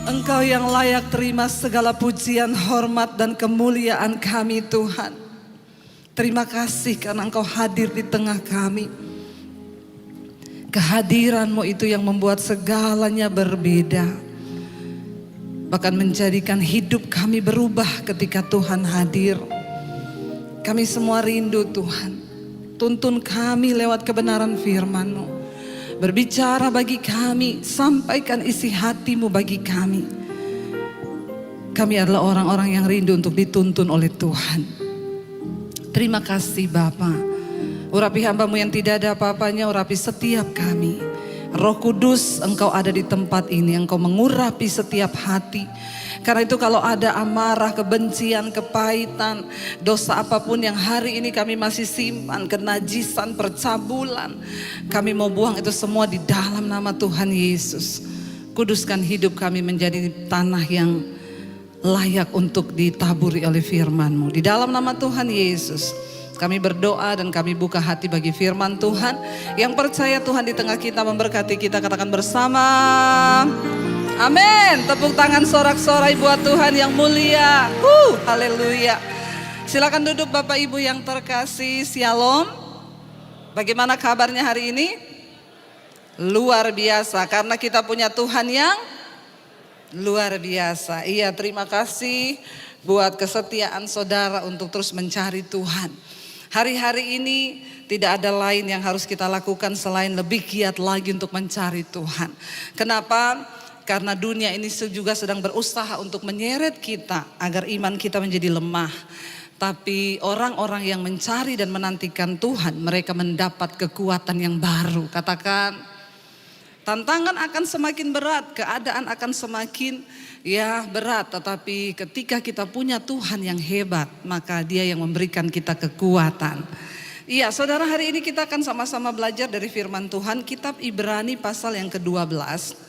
Engkau yang layak terima segala pujian, hormat, dan kemuliaan kami Tuhan. Terima kasih karena Engkau hadir di tengah kami. Kehadiran-Mu itu yang membuat segalanya berbeda. Bahkan menjadikan hidup kami berubah ketika Tuhan hadir. Kami semua rindu Tuhan. Tuntun kami lewat kebenaran firman-Mu. Berbicara bagi kami, sampaikan isi hati-Mu bagi kami. Kami adalah orang-orang yang rindu untuk dituntun oleh Tuhan. Terima kasih Bapa. Urapi hamba-Mu yang tidak ada apa-apanya, urapi setiap kami. Roh Kudus, Engkau ada di tempat ini, Engkau mengurapi setiap hati. Karena itu kalau ada amarah, kebencian, kepahitan, dosa apapun yang hari ini kami masih simpan, kenajisan, percabulan, kami mau buang itu semua di dalam nama Tuhan Yesus. Kuduskan hidup kami menjadi tanah yang layak untuk ditaburi oleh firman-Mu. Di dalam nama Tuhan Yesus kami berdoa dan kami buka hati bagi firman Tuhan. Yang percaya Tuhan di tengah kita memberkati kita, katakan bersama amin. Tepuk tangan sorak-sorai buat Tuhan yang mulia. Haleluya. Silakan duduk Bapak Ibu yang terkasih. Shalom. Bagaimana kabarnya hari ini? Luar biasa karena kita punya Tuhan yang luar biasa. Iya, terima kasih buat kesetiaan saudara untuk terus mencari Tuhan. Hari-hari ini tidak ada lain yang harus kita lakukan selain lebih giat lagi untuk mencari Tuhan. Kenapa? Karena dunia ini juga sedang berusaha untuk menyeret kita agar iman kita menjadi lemah. Tapi orang-orang yang mencari dan menantikan Tuhan, mereka mendapat kekuatan yang baru. Katakan, tantangan akan semakin berat, keadaan akan semakin berat. Tetapi ketika kita punya Tuhan yang hebat, maka Dia yang memberikan kita kekuatan. Iya, saudara, hari ini kita akan sama-sama belajar dari firman Tuhan, kitab Ibrani pasal yang ke-12.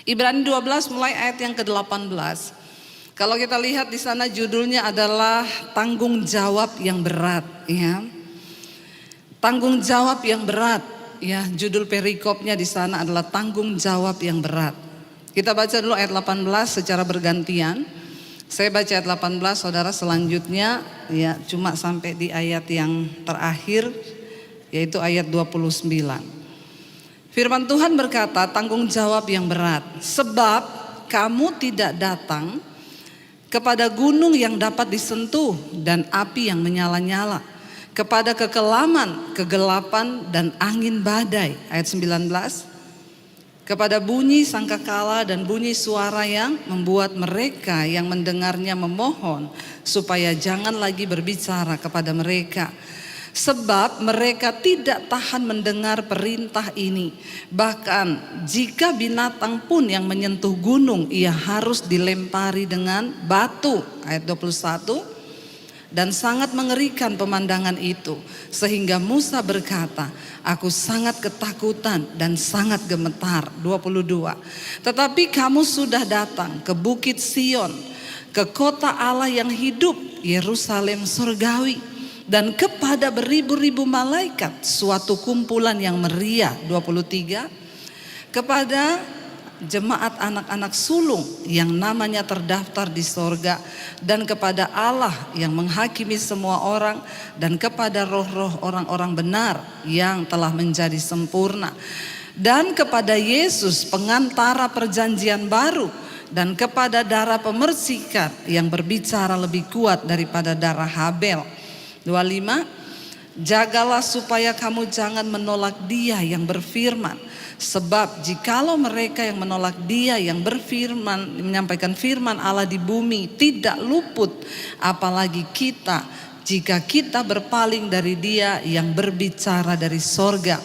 Ibrani 12 mulai ayat yang ke-18. Kalau kita lihat di sana judulnya adalah tanggung jawab yang berat, ya. Tanggung jawab yang berat, ya. Judul perikopnya di sana adalah tanggung jawab yang berat. Kita baca dulu ayat 18 secara bergantian. Saya baca ayat 18, saudara selanjutnya ya cuma sampai di ayat yang terakhir, yaitu ayat 29. Firman Tuhan berkata, tanggung jawab yang berat. Sebab kamu tidak datang kepada gunung yang dapat disentuh dan api yang menyala-nyala, kepada kekelaman, kegelapan dan angin badai. Ayat 19. Kepada bunyi sangkakala dan bunyi suara yang membuat mereka yang mendengarnya memohon supaya jangan lagi berbicara kepada mereka. Sebab mereka tidak tahan mendengar perintah ini. Bahkan jika binatang pun yang menyentuh gunung, ia harus dilempari dengan batu. Ayat 21. Dan sangat mengerikan pemandangan itu, sehingga Musa berkata, aku sangat ketakutan dan sangat gemetar. 22. Tetapi kamu sudah datang ke Bukit Sion, ke kota Allah yang hidup, Yerusalem surgawi, dan kepada beribu-ribu malaikat, suatu kumpulan yang meriah. 23. Kepada jemaat anak-anak sulung yang namanya terdaftar di sorga, dan kepada Allah yang menghakimi semua orang, dan kepada roh-roh orang-orang benar yang telah menjadi sempurna, dan kepada Yesus pengantara perjanjian baru, dan kepada darah pemercikan yang berbicara lebih kuat daripada darah Habel. 25. Jagalah supaya kamu jangan menolak Dia yang berfirman. Sebab jikalau mereka yang menolak Dia yang berfirman, menyampaikan firman Allah di bumi tidak luput, apalagi kita jika kita berpaling dari Dia yang berbicara dari sorga.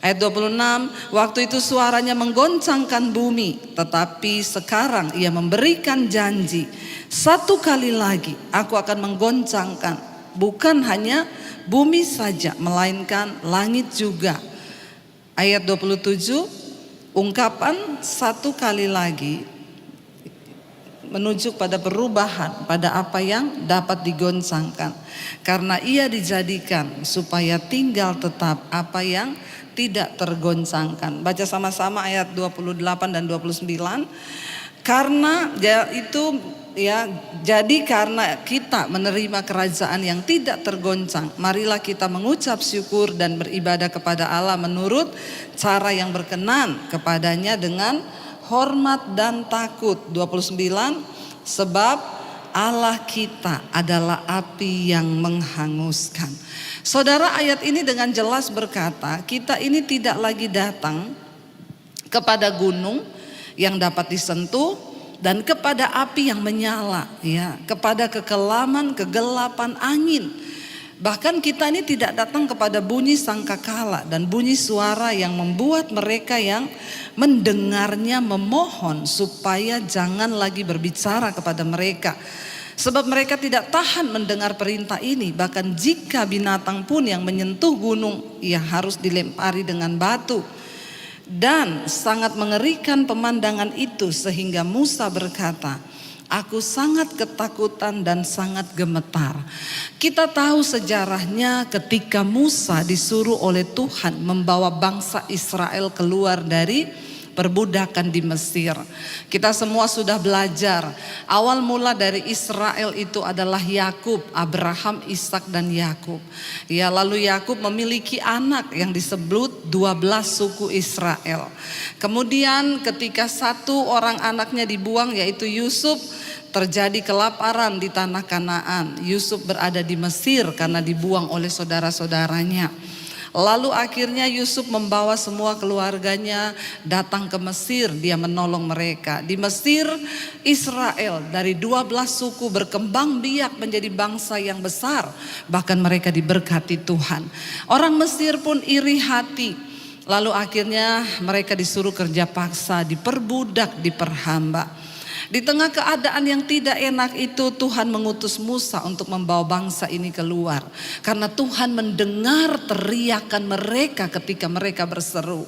Ayat 26. Waktu itu suaranya menggoncangkan bumi, tetapi sekarang Ia memberikan janji, satu kali lagi aku akan menggoncangkan bukan hanya bumi saja, melainkan langit juga. Ayat 27, ungkapan satu kali lagi menuju pada perubahan, pada apa yang dapat digoncangkan. Karena ia dijadikan supaya tinggal tetap apa yang tidak tergoncangkan. Baca sama-sama ayat 28 dan 29. Karena itu ya, jadi karena kita menerima kerajaan yang tidak tergoncang, marilah kita mengucap syukur dan beribadah kepada Allah menurut cara yang berkenan kepadanya dengan hormat dan takut. 29, sebab Allah kita adalah api yang menghanguskan. Saudara, ayat ini dengan jelas berkata, kita ini tidak lagi datang kepada gunung yang dapat disentuh dan kepada api yang menyala, ya, kepada kekelaman, kegelapan angin. Bahkan kita ini tidak datang kepada bunyi sangkakala dan bunyi suara yang membuat mereka yang mendengarnya memohon supaya jangan lagi berbicara kepada mereka. Sebab mereka tidak tahan mendengar perintah ini. Bahkan jika binatang pun yang menyentuh gunung, ia harus dilempari dengan batu. Dan sangat mengerikan pemandangan itu sehingga Musa berkata, aku sangat ketakutan dan sangat gemetar. Kita tahu sejarahnya ketika Musa disuruh oleh Tuhan membawa bangsa Israel keluar dari perbudakan di Mesir. Kita semua sudah belajar, awal mula dari Israel itu adalah Yakub, Abraham, Ishak dan Yakub. Ya, lalu Yakub memiliki anak yang disebut 12 suku Israel. Kemudian ketika satu orang anaknya dibuang, yaitu Yusuf, terjadi kelaparan di tanah Kanaan. Yusuf berada di Mesir karena dibuang oleh saudara-saudaranya. Lalu akhirnya Yusuf membawa semua keluarganya datang ke Mesir, dia menolong mereka. Di Mesir, Israel dari 12 suku berkembang biak menjadi bangsa yang besar. Bahkan mereka diberkati Tuhan. Orang Mesir pun iri hati. Lalu akhirnya mereka disuruh kerja paksa, diperbudak, diperhamba. Di tengah keadaan yang tidak enak itu, Tuhan mengutus Musa untuk membawa bangsa ini keluar. Karena Tuhan mendengar teriakan mereka ketika mereka berseru.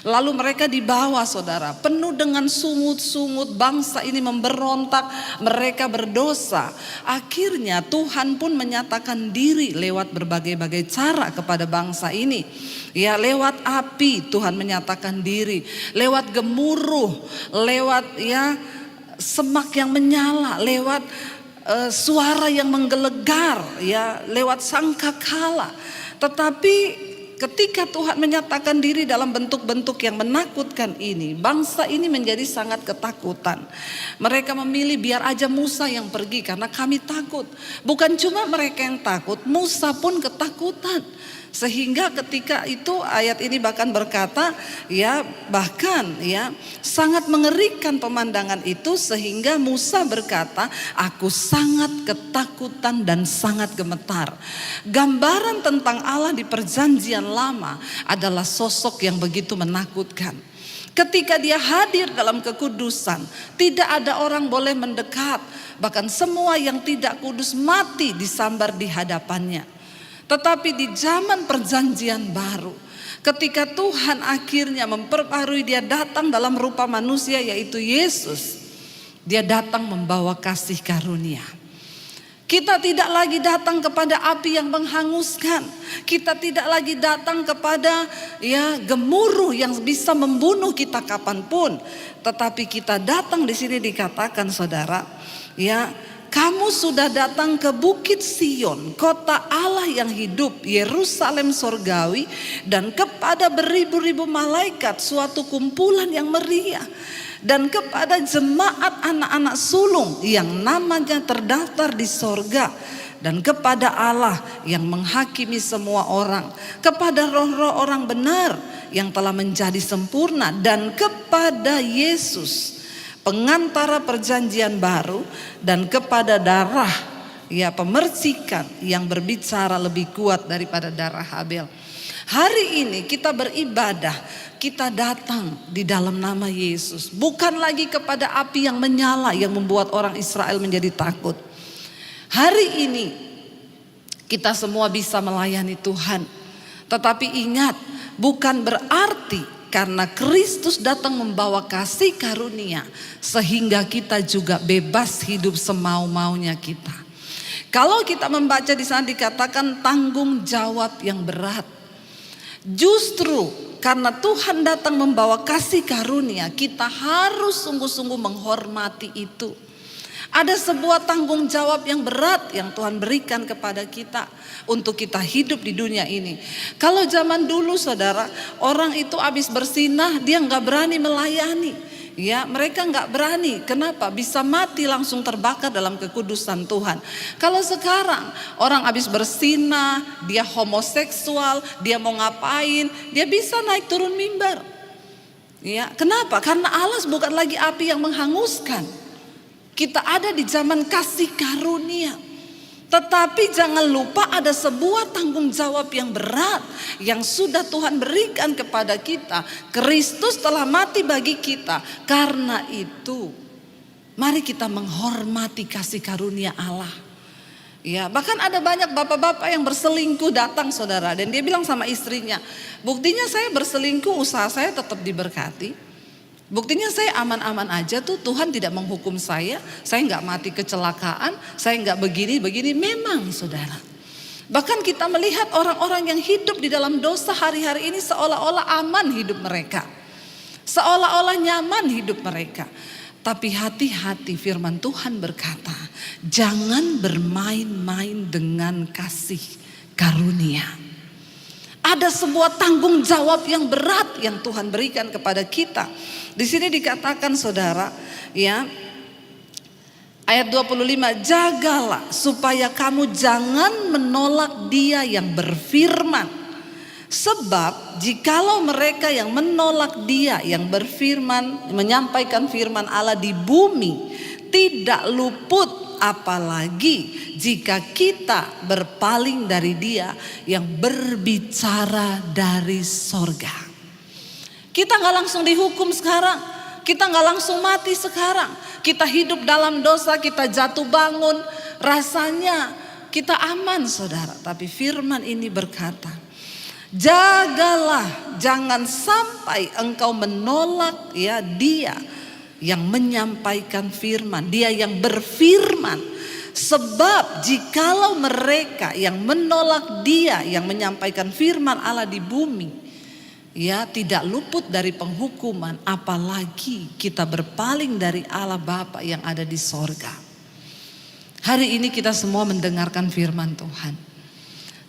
Lalu mereka dibawa, saudara, penuh dengan sungut-sungut. Bangsa ini memberontak, mereka berdosa. Akhirnya Tuhan pun menyatakan diri lewat berbagai-bagai cara kepada bangsa ini. Ya, lewat api Tuhan menyatakan diri, lewat gemuruh, lewat semak yang menyala, lewat suara yang menggelegar, ya, lewat sangkakala. Tetapi ketika Tuhan menyatakan diri dalam bentuk-bentuk yang menakutkan ini, bangsa ini menjadi sangat ketakutan. Mereka memilih biar aja Musa yang pergi karena kami takut. Bukan cuma mereka yang takut, Musa pun ketakutan. Sehingga ketika itu ayat ini bahkan berkata, bahkan sangat mengerikan pemandangan itu sehingga Musa berkata, aku sangat ketakutan dan sangat gemetar. Gambaran tentang Allah di perjanjian lama adalah sosok yang begitu menakutkan. Ketika dia hadir dalam kekudusan, tidak ada orang boleh mendekat. Bahkan semua yang tidak kudus mati disambar di hadapannya. Tetapi di zaman perjanjian baru, ketika Tuhan akhirnya memperbarui, dia datang dalam rupa manusia yaitu Yesus. Dia datang membawa kasih karunia. Kita tidak lagi datang kepada api yang menghanguskan. Kita tidak lagi datang kepada gemuruh yang bisa membunuh kita kapanpun. Tetapi kita datang, di sini dikatakan, saudara, kamu sudah datang ke Bukit Sion, kota Allah yang hidup, Yerusalem sorgawi, dan kepada beribu-ribu malaikat, suatu kumpulan yang meriah, dan kepada jemaat anak-anak sulung yang namanya terdaftar di sorga, dan kepada Allah yang menghakimi semua orang, kepada roh-roh orang benar yang telah menjadi sempurna, dan kepada Yesus pengantara perjanjian baru, dan kepada darah pemercikan yang berbicara lebih kuat daripada darah Habel. Hari ini kita beribadah, kita datang di dalam nama Yesus, bukan lagi kepada api yang menyala yang membuat orang Israel menjadi takut. Hari ini kita semua bisa melayani Tuhan, tetapi ingat, bukan berarti karena Kristus datang membawa kasih karunia sehingga kita juga bebas hidup semau-maunya kita. Kalau kita membaca di sana dikatakan tanggung jawab yang berat. Justru karena Tuhan datang membawa kasih karunia, kita harus sungguh-sungguh menghormati itu. Ada sebuah tanggung jawab yang berat yang Tuhan berikan kepada kita untuk kita hidup di dunia ini. Kalau zaman dulu saudara, orang itu habis bersinah dia nggak berani melayani. Ya, mereka nggak berani. Kenapa? Bisa mati langsung terbakar dalam kekudusan Tuhan. Kalau sekarang orang habis bersinah, dia homoseksual, dia mau ngapain, dia bisa naik turun mimbar. Ya, kenapa? Karena Allah bukan lagi api yang menghanguskan. Kita ada di zaman kasih karunia. Tetapi jangan lupa ada sebuah tanggung jawab yang berat yang sudah Tuhan berikan kepada kita. Kristus telah mati bagi kita. Karena itu mari kita menghormati kasih karunia Allah. Ya, bahkan ada banyak bapak-bapak yang berselingkuh datang saudara. Dan dia bilang sama istrinya, buktinya saya berselingkuh, usaha saya tetap diberkati. Buktinya saya aman-aman aja tuh, Tuhan tidak menghukum saya nggak mati kecelakaan, saya nggak begini-begini. Memang saudara, bahkan kita melihat orang-orang yang hidup di dalam dosa hari-hari ini seolah-olah aman hidup mereka, seolah-olah nyaman hidup mereka. Tapi hati-hati, firman Tuhan berkata, jangan bermain-main dengan kasih karunia. Ada sebuah tanggung jawab yang berat yang Tuhan berikan kepada kita. Di sini dikatakan saudara, ya, ayat 25, jagalah supaya kamu jangan menolak Dia yang berfirman. Sebab jikalau mereka yang menolak Dia yang berfirman, menyampaikan firman Allah di bumi, tidak luput, apalagi jika kita berpaling dari Dia yang berbicara dari sorga. Kita gak langsung dihukum sekarang, kita gak langsung mati sekarang. Kita hidup dalam dosa, kita jatuh bangun, rasanya kita aman saudara. Tapi firman ini berkata, jagalah jangan sampai engkau menolak ya Dia yang menyampaikan firman, Dia yang berfirman. Sebab jikalau mereka yang menolak Dia yang menyampaikan firman Allah di bumi, ya tidak luput dari penghukuman, apalagi kita berpaling dari Allah Bapa yang ada di sorga. Hari ini kita semua mendengarkan firman Tuhan,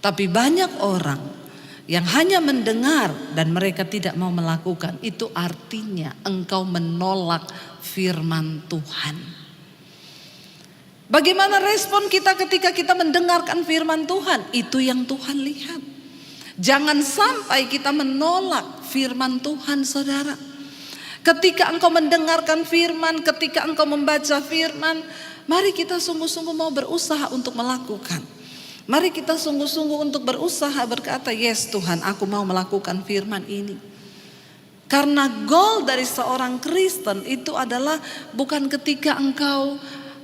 tapi banyak orang yang hanya mendengar dan mereka tidak mau melakukan. Itu artinya engkau menolak firman Tuhan. Bagaimana respon kita ketika kita mendengarkan firman Tuhan? Itu yang Tuhan lihat. Jangan sampai kita menolak firman Tuhan saudara. Ketika engkau mendengarkan firman, ketika engkau membaca firman, mari kita sungguh-sungguh mau berusaha untuk melakukan. Mari kita sungguh-sungguh untuk berusaha berkata, yes Tuhan, aku mau melakukan firman ini. Karena goal dari seorang Kristen itu adalah bukan ketika engkau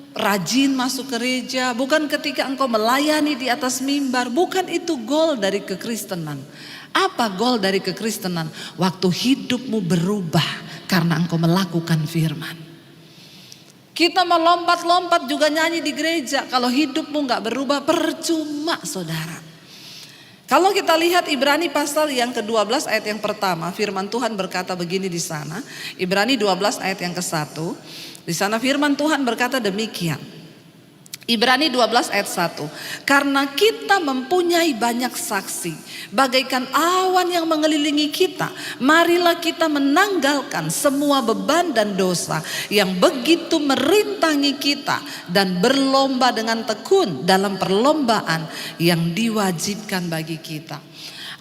rajin masuk gereja, bukan ketika engkau melayani di atas mimbar, bukan itu goal dari kekristenan. Apa goal dari kekristenan? Waktu hidupmu berubah karena engkau melakukan firman. Kita melompat-lompat juga nyanyi di gereja, kalau hidupmu gak berubah percuma saudara. Kalau kita lihat Ibrani pasal yang ke-12 ayat yang pertama, firman Tuhan berkata begini di sana. Ibrani 12 ayat yang ke-1. Di sana firman Tuhan berkata demikian. Ibrani 12 ayat 1. Karena kita mempunyai banyak saksi, bagaikan awan yang mengelilingi kita, marilah kita menanggalkan semua beban dan dosa yang begitu merintangi kita, dan berlomba dengan tekun dalam perlombaan yang diwajibkan bagi kita.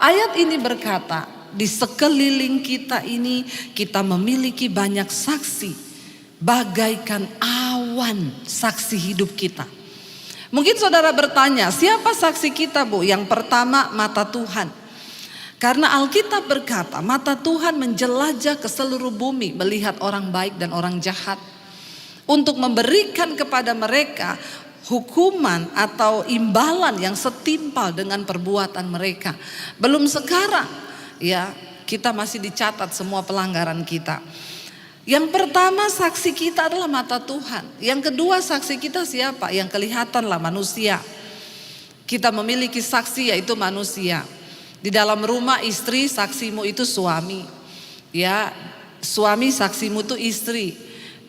Ayat ini berkata, di sekeliling kita ini kita memiliki banyak saksi, bagaikan awan saksi hidup kita. Mungkin saudara bertanya, siapa saksi kita Bu? Yang pertama, mata Tuhan. Karena Alkitab berkata, mata Tuhan menjelajah ke seluruh bumi, melihat orang baik dan orang jahat, untuk memberikan kepada mereka hukuman atau imbalan yang setimpal dengan perbuatan mereka. Belum sekarang ya, kita masih dicatat semua pelanggaran kita. Yang pertama, saksi kita adalah mata Tuhan. Yang kedua, saksi kita siapa? Yang kelihatan lah, manusia. Kita memiliki saksi, yaitu manusia. Di dalam rumah, istri saksimu itu suami. Ya, suami saksimu itu istri,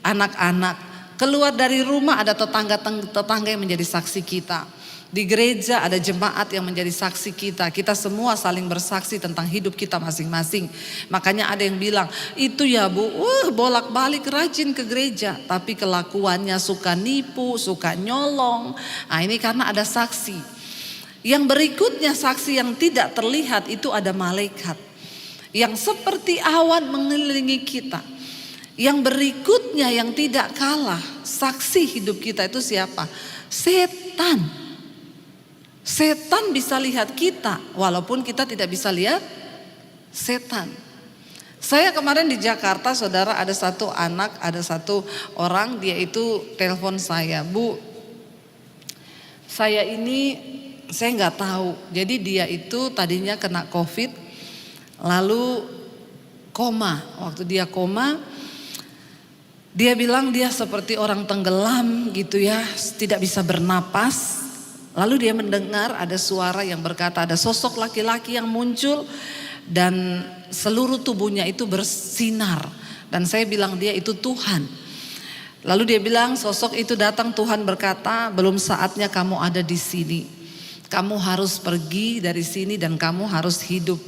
anak-anak. Keluar dari rumah ada tetangga yang menjadi saksi kita. Di gereja ada jemaat yang menjadi saksi kita. Kita semua saling bersaksi tentang hidup kita masing-masing. Makanya ada yang bilang, itu ya Bu, bolak-balik rajin ke gereja, tapi kelakuannya suka nipu, suka nyolong. Nah, ini karena ada saksi. Yang berikutnya, saksi yang tidak terlihat itu ada malaikat yang seperti awan mengelilingi kita. Yang berikutnya yang tidak kalah saksi hidup kita itu siapa? Setan. Setan bisa lihat kita walaupun kita tidak bisa lihat setan. Saya kemarin di Jakarta, saudara, ada satu orang, dia itu telepon saya, Bu, saya nggak tahu. Jadi dia itu tadinya kena COVID, lalu koma. Waktu dia koma, dia bilang dia seperti orang tenggelam gitu ya, tidak bisa bernapas. Lalu dia mendengar ada suara yang berkata, ada sosok laki-laki yang muncul dan seluruh tubuhnya itu bersinar. Dan saya bilang dia itu Tuhan. Lalu dia bilang sosok itu datang, Tuhan berkata, belum saatnya kamu ada di sini. Kamu harus pergi dari sini dan kamu harus hidup.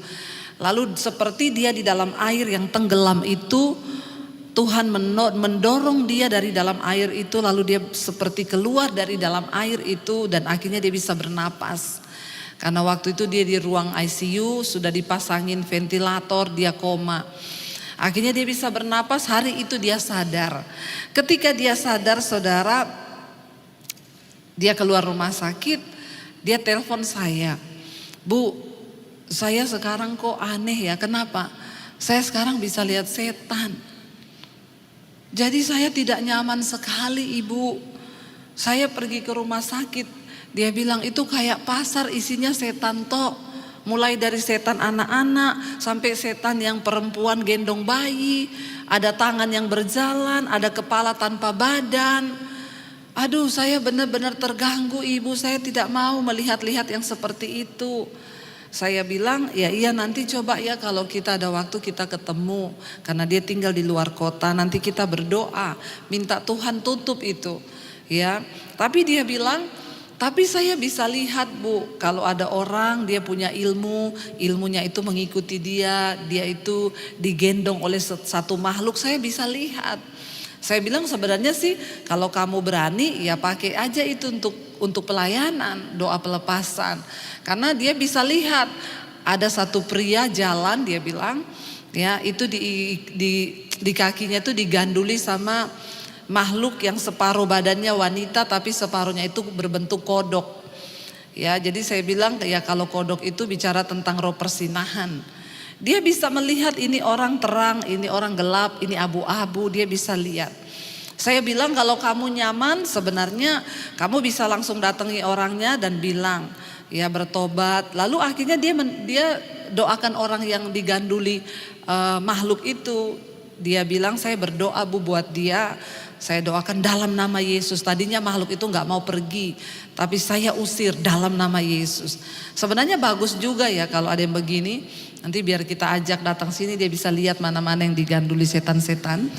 Lalu seperti dia di dalam air yang tenggelam itu, Tuhan mendorong dia dari dalam air itu, lalu dia seperti keluar dari dalam air itu dan akhirnya dia bisa bernapas. Karena waktu itu dia di ruang ICU, sudah dipasangin ventilator, dia koma. Akhirnya dia bisa bernapas, hari itu dia sadar. Ketika dia sadar, saudara, dia keluar rumah sakit, dia telepon saya, Bu, saya sekarang kok aneh ya, kenapa? Saya sekarang bisa lihat setan. Jadi saya tidak nyaman sekali, Ibu. Saya pergi ke rumah sakit, dia bilang itu kayak pasar isinya setan tok. Mulai dari setan anak-anak sampai setan yang perempuan gendong bayi, ada tangan yang berjalan, ada kepala tanpa badan. Aduh, saya benar-benar terganggu, Ibu. Saya tidak mau melihat-lihat yang seperti itu. Saya bilang, ya iya nanti coba ya kalau kita ada waktu kita ketemu. Karena dia tinggal di luar kota, nanti kita berdoa, minta Tuhan tutup itu. Ya, tapi dia bilang, tapi saya bisa lihat Bu, kalau ada orang dia punya ilmu, ilmunya itu mengikuti dia itu digendong oleh satu makhluk, saya bisa lihat. Saya bilang sebenarnya sih kalau kamu berani ya pakai aja itu untuk pelayanan, doa pelepasan. Karena dia bisa lihat ada satu pria jalan, dia bilang ya itu di kakinya itu diganduli sama makhluk yang separuh badannya wanita tapi separuhnya itu berbentuk kodok. Ya, jadi saya bilang ya kalau kodok itu bicara tentang roh persinahan. Dia bisa melihat ini orang terang, ini orang gelap, ini abu-abu, dia bisa lihat. Saya bilang kalau kamu nyaman sebenarnya kamu bisa langsung datangi orangnya dan bilang ya bertobat. Lalu akhirnya dia doakan orang yang diganduli makhluk itu. Dia bilang saya berdoa Bu buat dia. Saya doakan dalam nama Yesus. Tadinya makhluk itu gak mau pergi, tapi saya usir dalam nama Yesus. Sebenarnya bagus juga ya kalau ada yang begini. Nanti biar kita ajak datang sini, dia bisa lihat mana-mana yang diganduli setan-setan.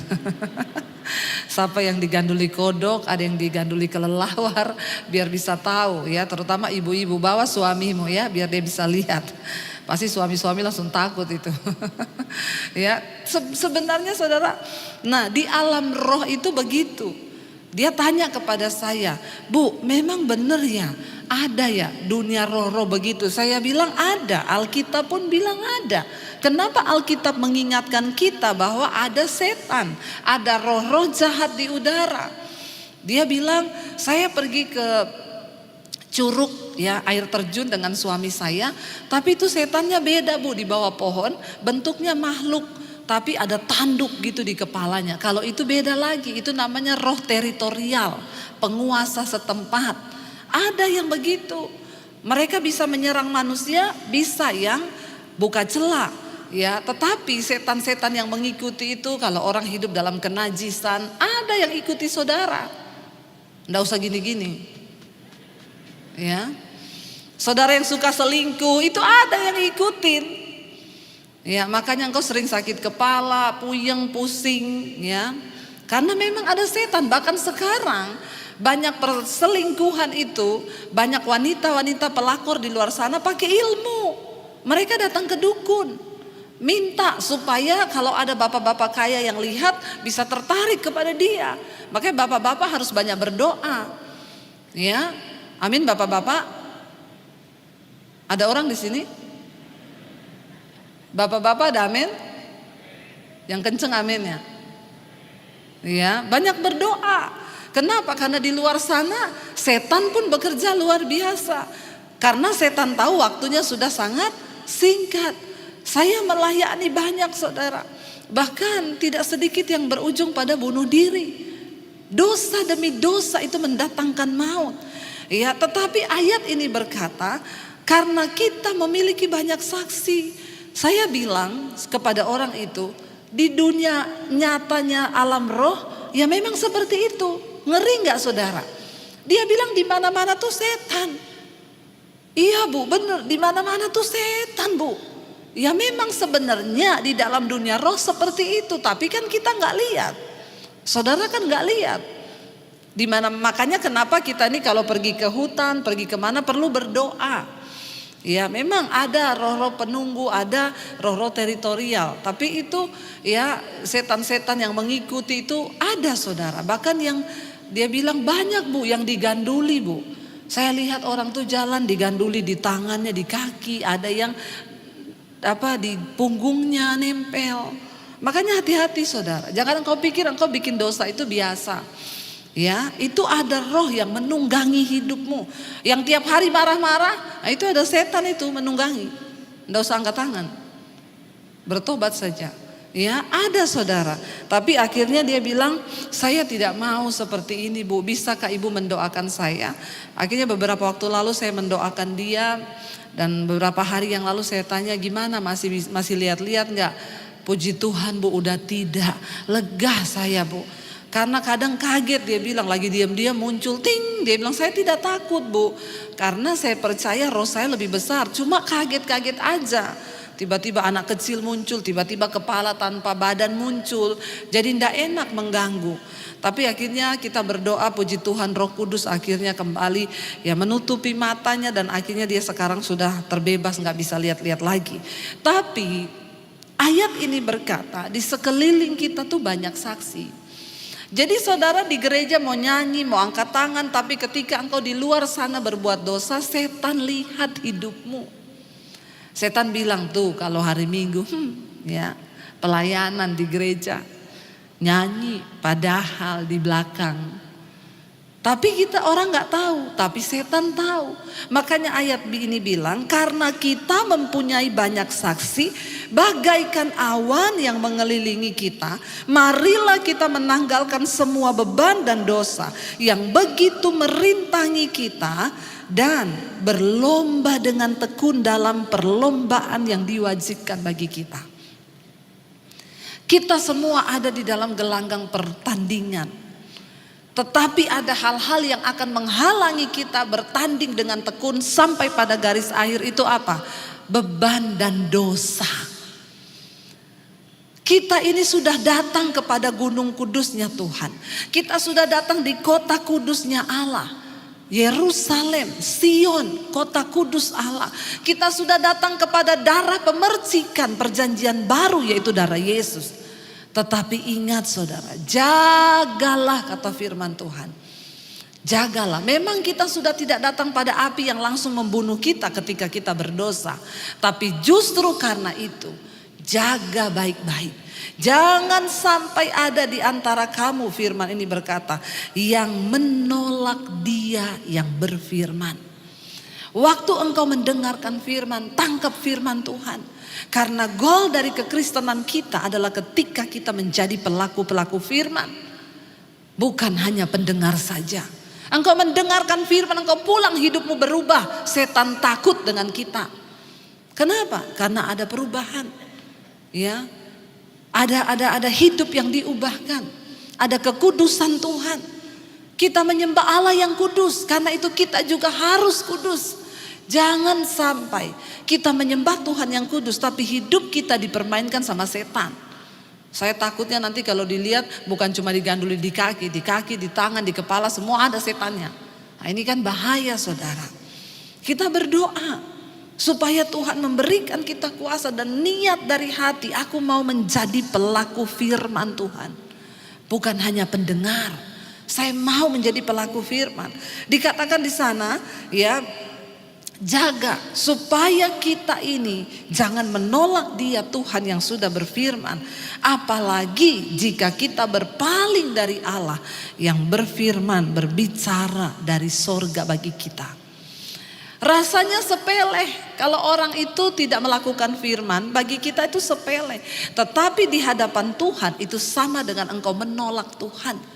Siapa yang diganduli kodok, ada yang diganduli kelelawar, biar bisa tahu ya. Terutama ibu-ibu, bawa suamimu ya, biar dia bisa lihat. Pasti suami-suami langsung takut itu. Ya, sebenarnya saudara, nah di alam roh itu begitu. Dia tanya kepada saya, Bu, memang benar ya, ada ya dunia roh-roh begitu? Saya bilang ada, Alkitab pun bilang ada. Kenapa Alkitab mengingatkan kita bahwa ada setan, ada roh-roh jahat di udara? Dia bilang, saya pergi ke Curug ya, air terjun dengan suami saya, tapi itu setannya beda Bu, di bawah pohon, bentuknya makhluk, tapi ada tanduk gitu di kepalanya. Kalau itu beda lagi, itu namanya roh teritorial, penguasa setempat. Ada yang begitu. Mereka bisa menyerang manusia, bisa yang buka celah. Ya, tetapi setan-setan yang mengikuti itu, kalau orang hidup dalam kenajisan, ada yang ikuti saudara. Nggak usah gini-gini. Ya, saudara yang suka selingkuh itu ada yang ikutin. Ya, makanya engkau sering sakit kepala, puyeng, pusing, ya. Karena memang ada setan. Bahkan sekarang banyak perselingkuhan itu, banyak wanita-wanita pelakor di luar sana pakai ilmu. Mereka datang ke dukun, minta supaya kalau ada bapak-bapak kaya yang lihat bisa tertarik kepada dia. Makanya bapak-bapak harus banyak berdoa. Ya, amin bapak-bapak. Ada orang di sini? Bapak-bapak ada amin? Yang kenceng amin ya. Ya, banyak berdoa. Kenapa? Karena di luar sana setan pun bekerja luar biasa. Karena setan tahu waktunya sudah sangat singkat. Saya melayani banyak saudara. Bahkan tidak sedikit yang berujung pada bunuh diri. Dosa demi dosa itu mendatangkan maut. Ya, tetapi ayat ini berkata, karena kita memiliki banyak saksi. Saya bilang kepada orang itu, di dunia nyatanya alam roh, ya memang seperti itu. Ngeri nggak saudara? Dia bilang di mana-mana tuh setan. Iya bu, benar, di mana-mana tuh setan bu. Ya memang sebenarnya di dalam dunia roh seperti itu, tapi kan kita nggak lihat. Saudara kan nggak lihat. Di mana, makanya kenapa kita nih kalau pergi ke hutan, pergi kemana perlu berdoa. Ya memang ada roh-roh penunggu, ada roh-roh teritorial. Tapi itu ya setan-setan yang mengikuti itu ada saudara. Bahkan yang dia bilang banyak bu yang diganduli bu. Saya lihat orang tuh jalan diganduli di tangannya, di kaki. Ada yang di punggungnya nempel. Makanya hati-hati saudara. Jangan engkau pikir engkau bikin dosa itu biasa. Ya, itu ada roh yang menunggangi hidupmu. Yang tiap hari marah-marah, nah itu ada setan itu menunggangi. Nggak usah angkat tangan. Bertobat saja. Ya, ada saudara. Tapi akhirnya dia bilang, saya tidak mau seperti ini bu. Bisakah ibu mendoakan saya? Akhirnya beberapa waktu lalu saya mendoakan dia. Dan beberapa hari yang lalu saya tanya, gimana masih lihat-lihat nggak? Puji Tuhan bu, udah tidak. Lega saya bu. Karena kadang kaget, dia bilang lagi diam-diam muncul ting, dia bilang saya tidak takut bu, karena saya percaya roh saya lebih besar, cuma kaget-kaget aja. Tiba-tiba anak kecil muncul, tiba-tiba kepala tanpa badan muncul, jadi tidak enak mengganggu. Tapi akhirnya kita berdoa, puji Tuhan Roh Kudus akhirnya kembali ya menutupi matanya dan akhirnya dia sekarang sudah terbebas, nggak bisa lihat-lihat lagi. Tapi ayat ini berkata di sekeliling kita tuh banyak saksi. Jadi saudara di gereja mau nyanyi, mau angkat tangan, tapi ketika engkau di luar sana berbuat dosa, setan lihat hidupmu. Setan bilang tuh kalau hari Minggu, ya pelayanan di gereja, nyanyi, padahal di belakang. Tapi kita orang nggak tahu, tapi setan tahu. Makanya ayat ini bilang, karena kita mempunyai banyak saksi, bagaikan awan yang mengelilingi kita, marilah kita menanggalkan semua beban dan dosa yang begitu merintangi kita dan berlomba dengan tekun dalam perlombaan yang diwajibkan bagi kita. Kita semua ada di dalam gelanggang pertandingan. Tetapi ada hal-hal yang akan menghalangi kita bertanding dengan tekun sampai pada garis akhir itu apa? Beban dan dosa. Kita ini sudah datang kepada gunung kudusnya Tuhan. Kita sudah datang di kota kudusnya Allah. Yerusalem, Sion, kota kudus Allah. Kita sudah datang kepada darah pemercikan perjanjian baru, yaitu darah Yesus. Tetapi ingat saudara, jagalah kata firman Tuhan. Jagalah, memang kita sudah tidak datang pada api yang langsung membunuh kita ketika kita berdosa. Tapi justru karena itu, jaga baik-baik. Jangan sampai ada di antara kamu, firman ini berkata, yang menolak dia yang berfirman. Waktu engkau mendengarkan firman, tangkap firman Tuhan. Karena goal dari kekristenan kita adalah ketika kita menjadi pelaku-pelaku firman. Bukan hanya pendengar saja. Engkau mendengarkan firman, engkau pulang hidupmu berubah. Setan takut dengan kita. Kenapa? Karena ada perubahan. Ya, ada hidup yang diubahkan, ada kekudusan Tuhan. Kita menyembah Allah yang kudus, karena itu kita juga harus kudus. Jangan sampai kita menyembah Tuhan yang kudus tapi hidup kita dipermainkan sama setan. Saya takutnya nanti kalau dilihat bukan cuma diganduli di kaki, di tangan, di kepala, semua ada setannya. Nah, ini kan bahaya saudara. Kita berdoa supaya Tuhan memberikan kita kuasa dan niat dari hati. Aku mau menjadi pelaku firman Tuhan, bukan hanya pendengar. Saya mau menjadi pelaku firman. Dikatakan di sana ya, jaga supaya kita ini jangan menolak Dia Tuhan yang sudah berfirman. Apalagi jika kita berpaling dari Allah yang berfirman, berbicara dari sorga bagi kita. Rasanya sepele kalau orang itu tidak melakukan firman, bagi kita itu sepele. Tetapi di hadapan Tuhan itu sama dengan engkau menolak Tuhan.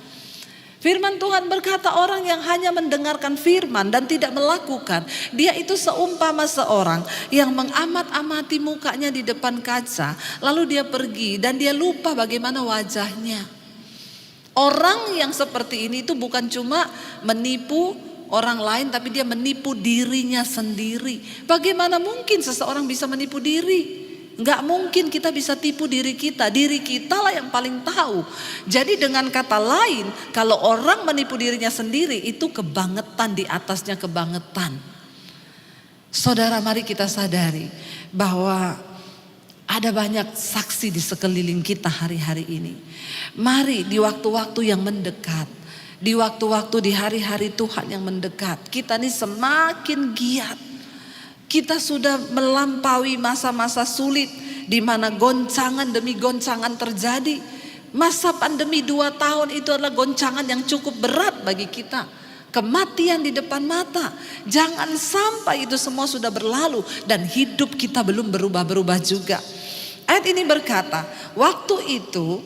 Firman Tuhan berkata orang yang hanya mendengarkan firman dan tidak melakukan, dia itu seumpama seorang yang mengamat-amati mukanya di depan kaca, lalu dia pergi dan dia lupa bagaimana wajahnya. Orang yang seperti ini itu bukan cuma menipu orang lain, tapi dia menipu dirinya sendiri. Bagaimana mungkin seseorang bisa menipu diri? Enggak mungkin kita bisa tipu diri kita. Diri kita lah yang paling tahu. Jadi dengan kata lain, kalau orang menipu dirinya sendiri itu kebangetan, di atasnya kebangetan. Saudara, mari kita sadari bahwa ada banyak saksi di sekeliling kita hari-hari ini. Mari di waktu-waktu yang mendekat, di waktu-waktu di hari-hari Tuhan yang mendekat, kita ini semakin giat. Kita sudah melampaui masa-masa sulit di mana goncangan demi goncangan terjadi. Masa pandemi 2 tahun itu adalah goncangan yang cukup berat bagi kita. Kematian di depan mata. Jangan sampai itu semua sudah berlalu dan hidup kita belum berubah-berubah juga. Ayat ini berkata, waktu itu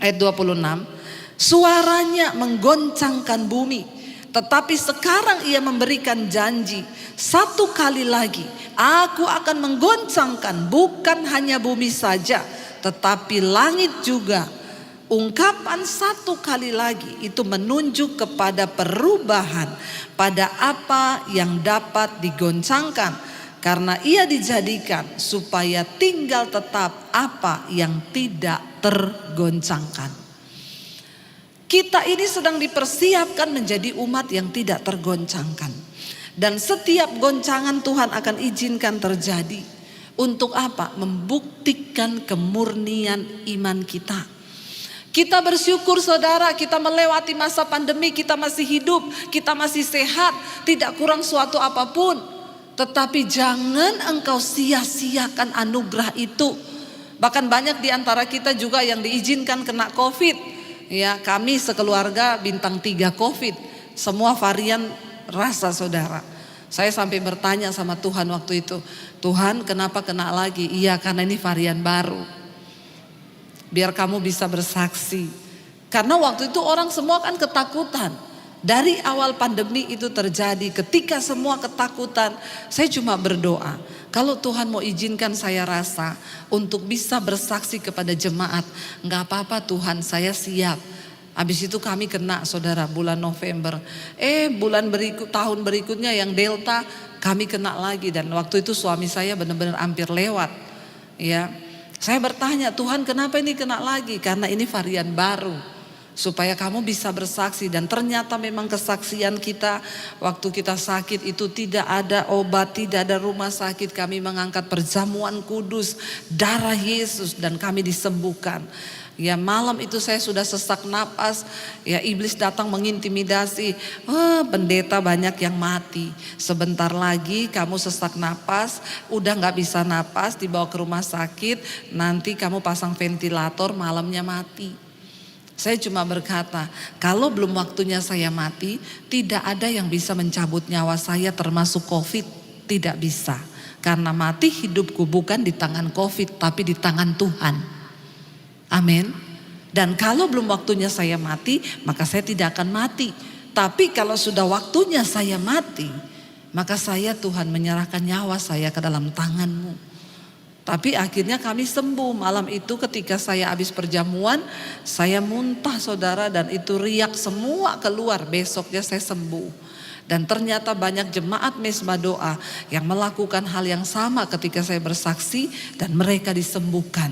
ayat 26, suaranya menggoncangkan bumi. Tetapi sekarang ia memberikan janji, 1 kali lagi aku akan menggoncangkan bukan hanya bumi saja, tetapi langit juga. Ungkapan 1 kali lagi itu menunjuk kepada perubahan pada apa yang dapat digoncangkan. Karena ia dijadikan supaya tinggal tetap apa yang tidak tergoncangkan. Kita ini sedang dipersiapkan menjadi umat yang tidak tergoncangkan. Dan setiap goncangan Tuhan akan izinkan terjadi. Untuk apa? Membuktikan kemurnian iman kita. Kita bersyukur saudara, kita melewati masa pandemi, kita masih hidup, kita masih sehat, tidak kurang suatu apapun. Tetapi jangan engkau sia-siakan anugerah itu. Bahkan banyak di antara kita juga yang diizinkan kena COVID. Ya, kami sekeluarga bintang 3 COVID, semua varian rasa saudara. Saya sampai bertanya sama Tuhan waktu itu, Tuhan kenapa kena lagi? Iya, karena ini varian baru. Biar kamu bisa bersaksi. Karena waktu itu orang semua kan ketakutan. Dari awal pandemi itu terjadi, ketika semua ketakutan, saya cuma berdoa. Kalau Tuhan mau izinkan saya rasa untuk bisa bersaksi kepada jemaat, enggak apa-apa Tuhan, saya siap. Habis itu kami kena saudara bulan November. Bulan tahun berikutnya yang Delta kami kena lagi, dan waktu itu suami saya benar-benar hampir lewat. Ya, saya bertanya Tuhan kenapa ini kena lagi? Karena ini varian baru. Supaya kamu bisa bersaksi, dan ternyata memang kesaksian kita waktu kita sakit itu tidak ada obat, tidak ada rumah sakit. Kami mengangkat perjamuan kudus, darah Yesus, dan kami disembuhkan. Ya, malam itu saya sudah sesak napas. Ya, iblis datang mengintimidasi. Pendeta banyak yang mati. Sebentar lagi kamu sesak napas, udah gak bisa napas, dibawa ke rumah sakit. Nanti kamu pasang ventilator, malamnya mati. Saya cuma berkata, kalau belum waktunya saya mati, tidak ada yang bisa mencabut nyawa saya termasuk COVID. Tidak bisa. Karena mati hidupku bukan di tangan COVID, tapi di tangan Tuhan. Amin. Dan kalau belum waktunya saya mati, maka saya tidak akan mati. Tapi kalau sudah waktunya saya mati, maka saya Tuhan menyerahkan nyawa saya ke dalam tangan-Mu. Tapi akhirnya kami sembuh. Malam itu ketika saya habis perjamuan, saya muntah saudara, dan itu riak semua keluar. Besoknya saya sembuh. Dan ternyata banyak jemaat Mesbah Doa yang melakukan hal yang sama ketika saya bersaksi, dan mereka disembuhkan.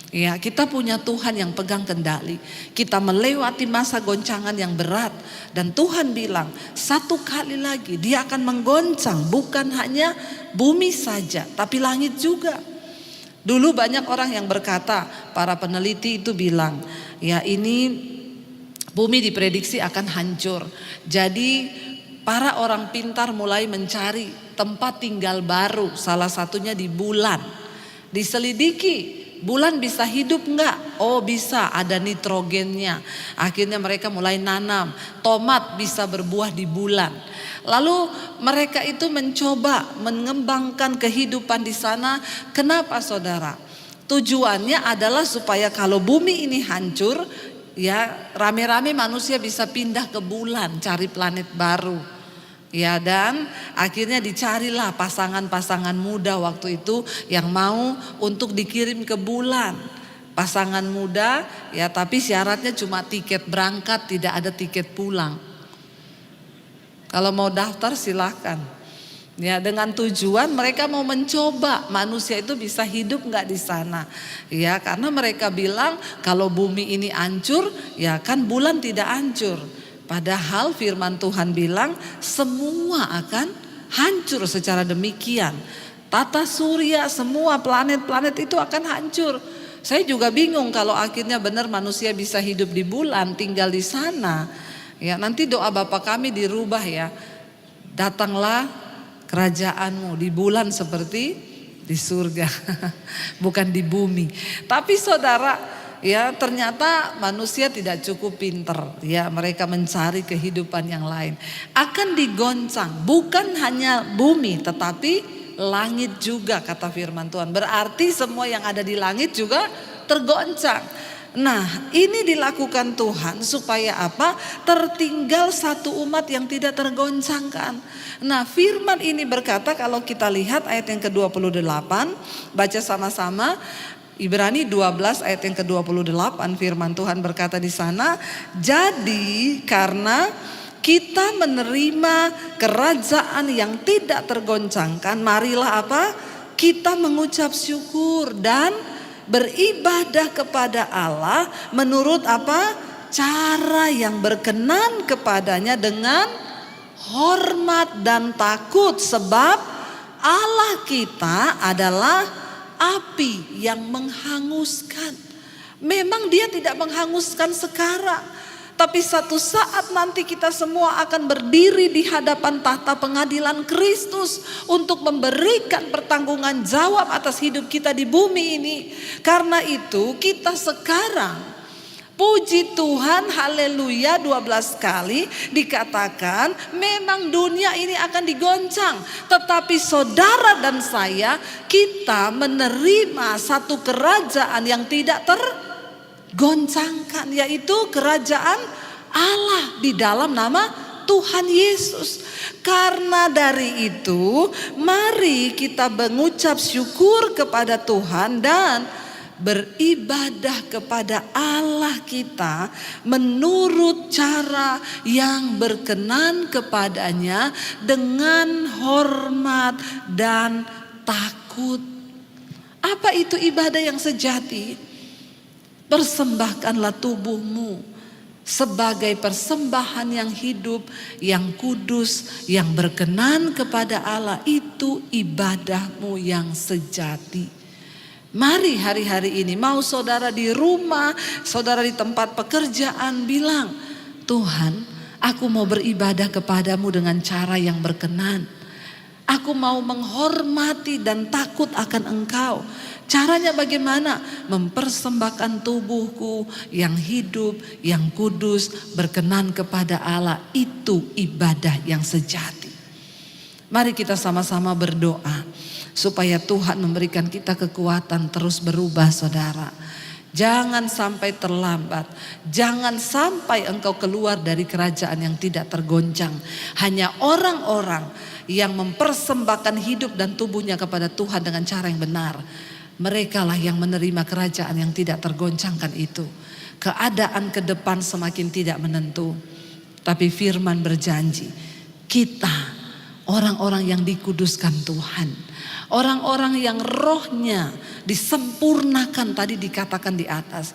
Ya, kita punya Tuhan yang pegang kendali. Kita melewati masa goncangan yang berat, dan Tuhan bilang satu kali lagi Dia akan menggoncang bukan hanya bumi saja, tapi langit juga. Dulu banyak orang yang berkata, para peneliti itu bilang, ya ini bumi diprediksi akan hancur. Jadi para orang pintar mulai mencari tempat tinggal baru, salah satunya di bulan. Diselidiki, bulan bisa hidup enggak? Oh bisa, ada nitrogennya. Akhirnya mereka mulai nanam, tomat bisa berbuah di bulan. Lalu mereka itu mencoba mengembangkan kehidupan di sana. Kenapa saudara? Tujuannya adalah supaya kalau bumi ini hancur, ya rame-rame manusia bisa pindah ke bulan, cari planet baru. Ya, dan akhirnya dicarilah pasangan-pasangan muda waktu itu yang mau untuk dikirim ke bulan. Pasangan muda ya, tapi syaratnya cuma tiket berangkat, tidak ada tiket pulang. Kalau mau daftar silahkan. Ya, dengan tujuan mereka mau mencoba manusia itu bisa hidup nggak di sana. Ya, karena mereka bilang kalau bumi ini hancur, ya kan bulan tidak hancur. Padahal firman Tuhan bilang semua akan hancur secara demikian. Tata surya, semua planet-planet itu akan hancur. Saya juga bingung kalau akhirnya benar manusia bisa hidup di bulan, tinggal di sana. Ya, nanti doa Bapa kami dirubah ya. Datanglah kerajaanmu di bulan seperti di surga. Bukan di bumi. Tapi saudara, ya ternyata manusia tidak cukup pinter. Ya, mereka mencari kehidupan yang lain. Akan digoncang, bukan hanya bumi tetapi langit juga kata firman Tuhan. Berarti semua yang ada di langit juga tergoncang. Nah, ini dilakukan Tuhan supaya apa? Tertinggal satu umat yang tidak tergoncangkan. Nah, firman ini berkata, kalau kita lihat ayat yang ke-28, baca sama-sama Ibrani 12 ayat yang ke-28, firman Tuhan berkata di sana, jadi karena kita menerima kerajaan yang tidak tergoncangkan, marilah apa? Kita mengucap syukur dan beribadah kepada Allah menurut apa? Cara yang berkenan kepadanya dengan hormat dan takut, sebab Allah kita adalah api yang menghanguskan. Memang Dia tidak menghanguskan sekarang, tapi satu saat nanti kita semua akan berdiri di hadapan tahta pengadilan Kristus untuk memberikan pertanggungan jawab atas hidup kita di bumi ini. Karena itu kita sekarang, puji Tuhan, haleluya, 12 kali dikatakan memang dunia ini akan digoncang. Tetapi saudara dan saya, kita menerima satu kerajaan yang tidak tergoncangkan, yaitu kerajaan Allah di dalam nama Tuhan Yesus. Karena dari itu, mari kita mengucap syukur kepada Tuhan dan beribadah kepada Allah kita menurut cara yang berkenan kepadanya dengan hormat dan takut. Apa itu ibadah yang sejati? Persembahkanlah tubuhmu sebagai persembahan yang hidup, yang kudus, yang berkenan kepada Allah. Itu ibadahmu yang sejati. Mari hari-hari ini, mau saudara di rumah, saudara di tempat pekerjaan, bilang, Tuhan, aku mau beribadah kepadamu dengan cara yang berkenan. Aku mau menghormati dan takut akan Engkau. Caranya bagaimana? Mempersembahkan tubuhku yang hidup, yang kudus, berkenan kepada Allah. Itu ibadah yang sejati. Mari kita sama-sama berdoa supaya Tuhan memberikan kita kekuatan terus berubah, saudara. Jangan sampai terlambat. Jangan sampai engkau keluar dari kerajaan yang tidak tergoncang. Hanya orang-orang yang mempersembahkan hidup dan tubuhnya kepada Tuhan dengan cara yang benar. Merekalah yang menerima kerajaan yang tidak tergoncangkan itu. Keadaan ke depan semakin tidak menentu. Tapi firman berjanji, kita orang-orang yang dikuduskan Tuhan, orang-orang yang rohnya disempurnakan, tadi dikatakan di atas.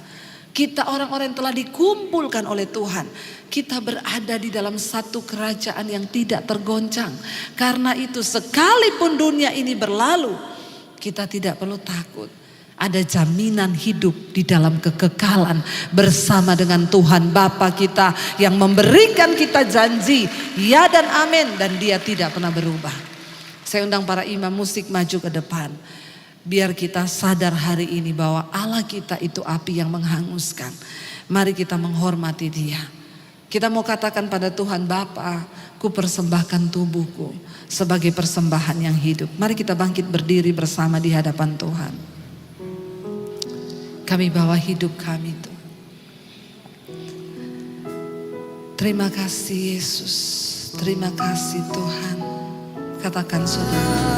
Kita orang-orang yang telah dikumpulkan oleh Tuhan. Kita berada di dalam satu kerajaan yang tidak tergoncang. Karena itu sekalipun dunia ini berlalu, kita tidak perlu takut. Ada jaminan hidup di dalam kekekalan bersama dengan Tuhan Bapa kita yang memberikan kita janji ya dan amin, dan Dia tidak pernah berubah. Saya undang para imam musik maju ke depan. Biar kita sadar hari ini bahwa Allah kita itu api yang menghanguskan. Mari kita menghormati Dia. Kita mau katakan pada Tuhan, Bapa, ku persembahkan tubuhku sebagai persembahan yang hidup. Mari kita bangkit berdiri bersama di hadapan Tuhan. Kami bawa hidup kami Tuhan. Terima kasih Yesus. Terima kasih Tuhan. Katakan saudara.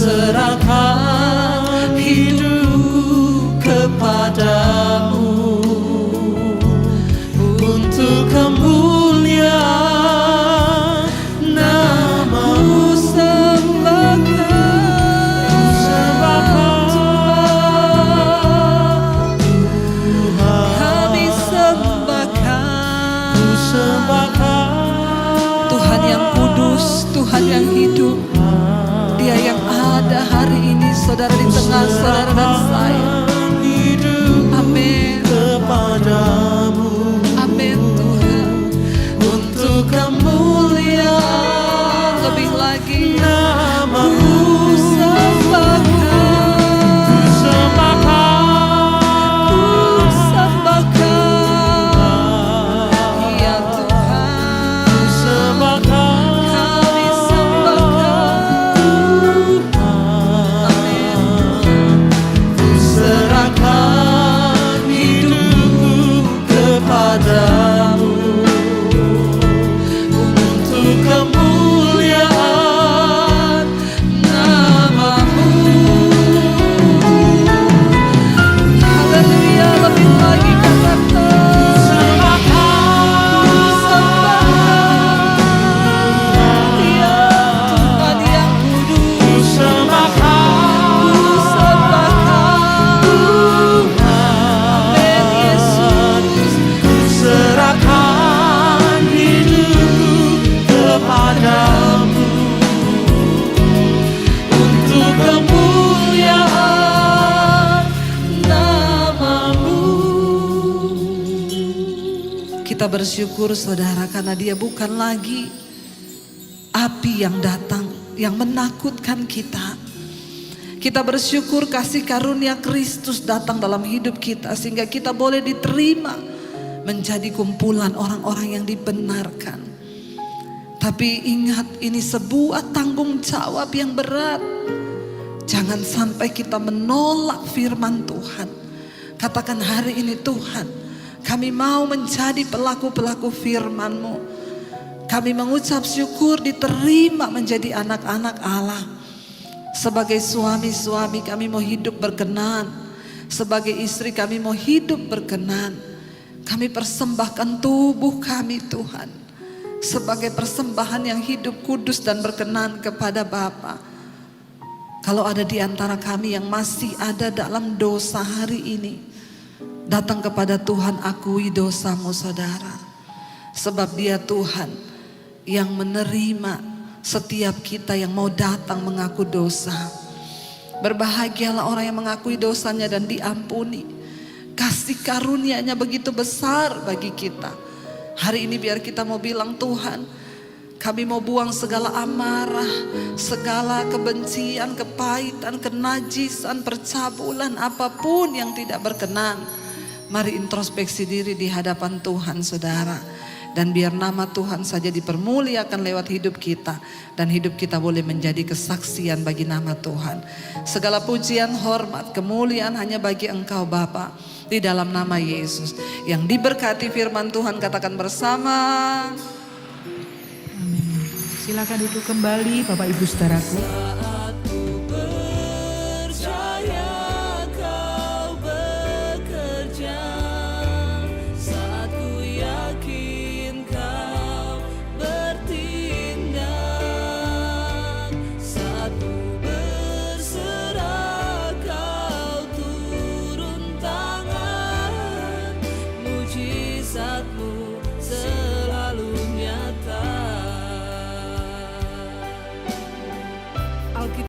Serahkan hidup kepadamu untuk kemuliaan nama-Mu. Kami sembahkan Tuhan yang kudus, Tuhan yang hidup, Dia yang ada hari ini saudara di tengah saudara dan saya. Amin. Amin Tuhan. Untuk kemuliaan lebih lagi nama-Mu Kita bersyukur saudara karena Dia bukan lagi api yang datang yang menakutkan kita. Kita bersyukur kasih karunia Kristus datang dalam hidup kita sehingga kita boleh diterima menjadi kumpulan orang-orang yang dibenarkan. Tapi ingat, ini sebuah tanggung jawab yang berat. Jangan sampai kita menolak firman Tuhan. Katakan hari ini, Tuhan, kami mau menjadi pelaku-pelaku firman-Mu. Kami mengucap syukur diterima menjadi anak-anak Allah. Sebagai suami-suami kami mau hidup berkenan. Sebagai istri kami mau hidup berkenan. Kami persembahkan tubuh kami Tuhan, sebagai persembahan yang hidup, kudus dan berkenan kepada Bapa. Kalau ada di antara kami yang masih ada dalam dosa hari ini, datang kepada Tuhan, akui dosamu saudara. Sebab Dia Tuhan yang menerima setiap kita yang mau datang mengaku dosa. Berbahagialah orang yang mengakui dosanya dan diampuni. Kasih karunia-Nya begitu besar bagi kita. Hari ini biar kita mau bilang, Tuhan, kami mau buang segala amarah, segala kebencian, kepahitan, kenajisan, percabulan, apapun yang tidak berkenan. Mari introspeksi diri di hadapan Tuhan saudara. Dan biar nama Tuhan saja dipermuliakan lewat hidup kita. Dan hidup kita boleh menjadi kesaksian bagi nama Tuhan. Segala pujian, hormat, kemuliaan hanya bagi Engkau Bapa. Di dalam nama Yesus. Yang diberkati firman Tuhan katakan bersama. Amin. Silakan duduk kembali Bapak Ibu Saudaraku.